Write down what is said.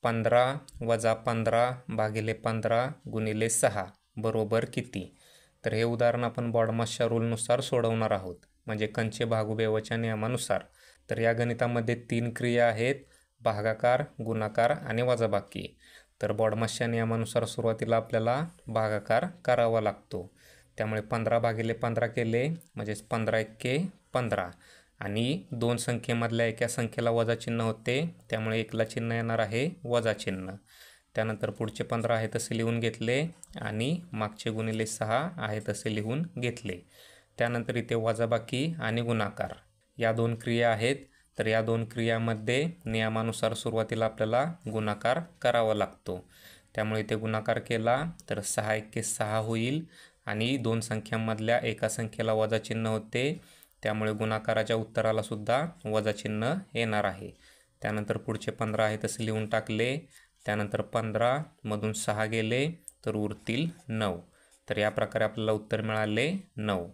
15 वजा 15 भागिले 15 गुणिले 6 बरोबर किती? तर हे उदाहरण आपण बॉडमासच्या रूलनुसार सोडवणार आहोत, म्हणजे कंचे भागुबेवच्या नियमानुसार. तर या गणितामध्ये 3 क्रिया आहेत, भागाकार, गुणाकार आणि वजाबाकी. तर बॉडमासच्या नियमानुसार सुरुवातीला आपल्याला भागाकार करावा लागतो. त्यामुळे 15 भागिले 15 केले म्हणजेच 15 एक्के 15 आणि दोन संख्येमधल्या एका संख्येला वजा चिन्ह होते, त्यामुळे एकला चिन्ह येणार आहे वजा चिन्ह. त्यानंतर पुढचे 15 आहे तसे लिहून घेतले आणि मागचे गुणिले 6 आहे तसे लिहून घेतले. त्यानंतर इथे वजाबाकी आणि गुणाकार या दोन क्रिया आहेत. तर या दोन क्रियामध्ये नियमानुसार सुरुवातीला आपल्याला गुणाकार करावा लागतो. त्यामुळे इथे गुणाकार केला तर 6 एक्के 6 होईल आणि दोन संख्यांमधल्या एका संख्येला वजा चिन्ह होते, त्यामुळे गुणाकाराच्या उत्तराला सुद्धा वजा चिन्ह येणार आहे. त्यानंतर पुढचे 15 आहे तसे लिहून टाकले. त्यानंतर 15 मधून 6 गेले तर उरतील 9. तर या प्रकारे आपल्याला उत्तर मिळाले 9.